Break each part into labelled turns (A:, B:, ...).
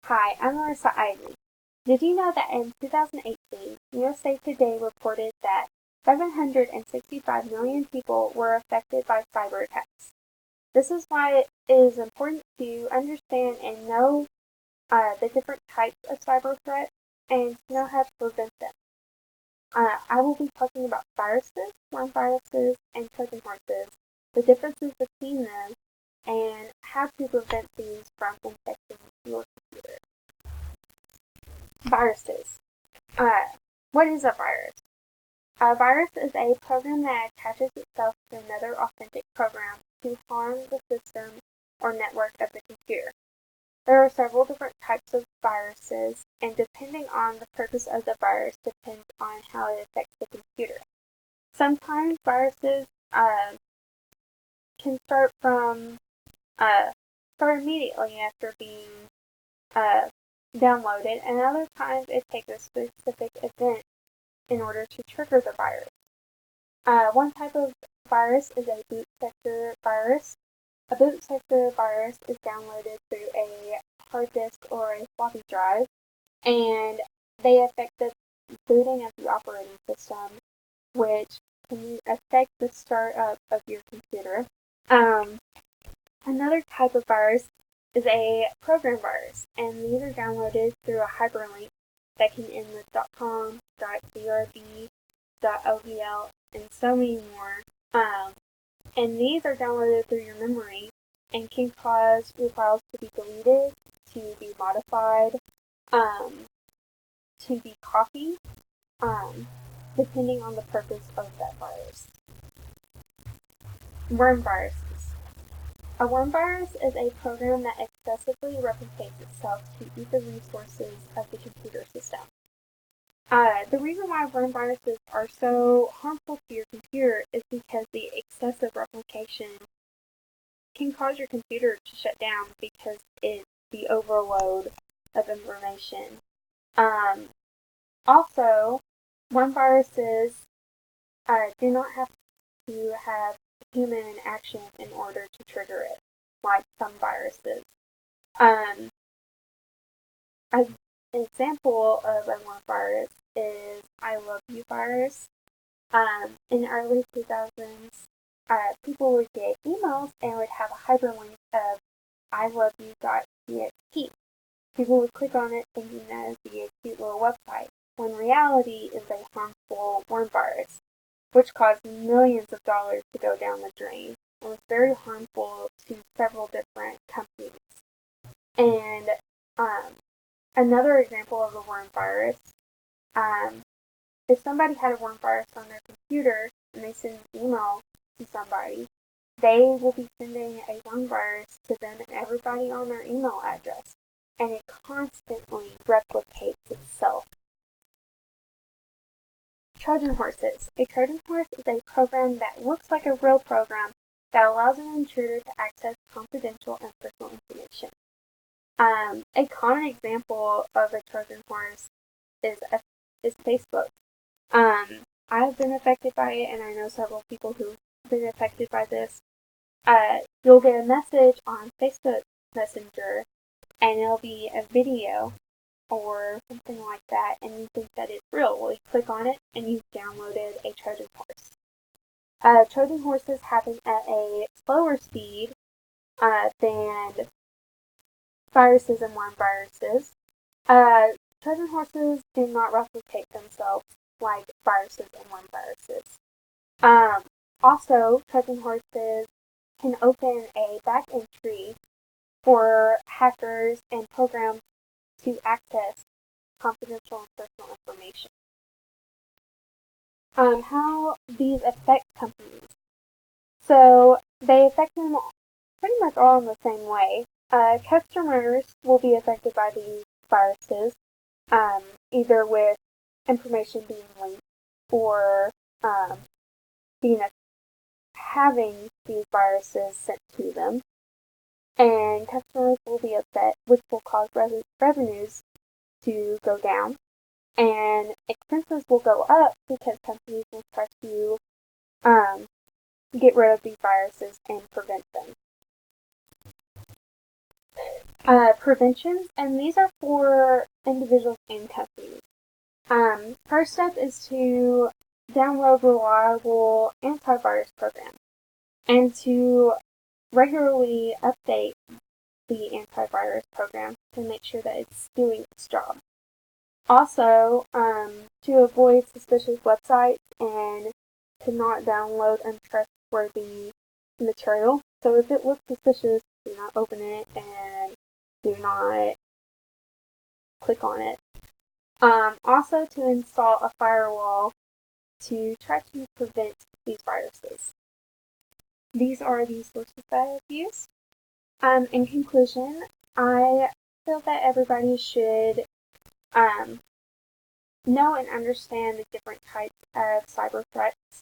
A: Hi, I'm Marissa Ivory. Did you know that in 2018, USA Today reported that 765 million people were affected by cyber attacks? This is why it is important to understand and know the different types of cyber threats and to know how to prevent them. I will be talking about viruses, worm viruses, and Trojan horses, the differences between them, and how to prevent these from infecting your computer. Viruses. Uh, what is a virus? A virus is a program that attaches itself to another authentic program to harm the system or network of the computer. There are several different types of viruses, and depending on the purpose of the virus depends on how it affects the computer. Sometimes viruses can start immediately after being uh, downloaded, and other times it takes a specific event in order to trigger the virus. One type of virus is a boot sector virus. A boot sector virus is downloaded through a hard disk or a floppy drive, and they affect the booting of the operating system, which can affect the startup of your computer. Another type of virus is a program virus, and these are downloaded through a hyperlink that can end with .com, .brb, .ovl, and so many more. And these are downloaded through your memory and can cause your files to be deleted, to be modified, to be copied, depending on the purpose of that virus. Worm viruses. A worm virus is a program that excessively replicates itself to eat the resources of the computer system. The reason why worm viruses are so harmful to your computer is because the excessive replication can cause your computer to shut down because it's the overload of information. Also, worm viruses do not have to have human interaction in order to trigger it, like some viruses. An example of a worm virus is I Love You virus. In the early 2000s, people would get emails and would have a hyperlink of iloveyou.txt. People would click on it thinking that it would be a cute little website, when in reality is a harmful worm virus, which caused millions of dollars to go down the drain and was very harmful to several different companies. And another example of a worm virus, if somebody had a worm virus on their computer and they send an email to somebody, they will be sending a worm virus to them and everybody on their email address, and it constantly replicates itself. Trojan horses. A Trojan horse is a program that looks like a real program that allows an intruder to access confidential and personal information. A common example of a Trojan horse is Facebook. I've been affected by it, and I know several people who've been affected by this. You'll get a message on Facebook Messenger, and it'll be a video or something like that, and you think that it's real. Well, you click on it, and you've downloaded a Trojan horse. Trojan horses happen at a slower speed than viruses and worm viruses. Trojan horses do not replicate themselves like viruses and worm viruses. Also, Trojan horses can open a back entry for hackers and programs to access confidential and personal information. How these affect companies. So they affect them pretty much all in the same way. Customers will be affected by these viruses, either with information being leaked or having these viruses sent to them. And customers will be upset, which will cause revenues to go down. And expenses will go up because companies will try to get rid of these viruses and prevent them. Preventions, and these are for individuals and companies. First step is to download reliable antivirus programs and to regularly update the antivirus program to make sure that it's doing its job. Also, to avoid suspicious websites and to not download untrustworthy material. So if it looks suspicious, do not open it and do not click on it. Also to install a firewall to try to prevent these viruses. These are the sources that I've used. In conclusion, I feel that everybody should know and understand the different types of cyber threats,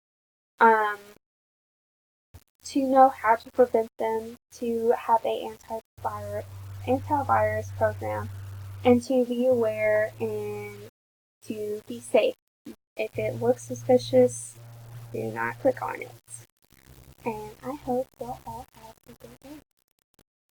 A: to know how to prevent them, to have an antivirus program, and to be aware and to be safe. If it looks suspicious, do not click on it.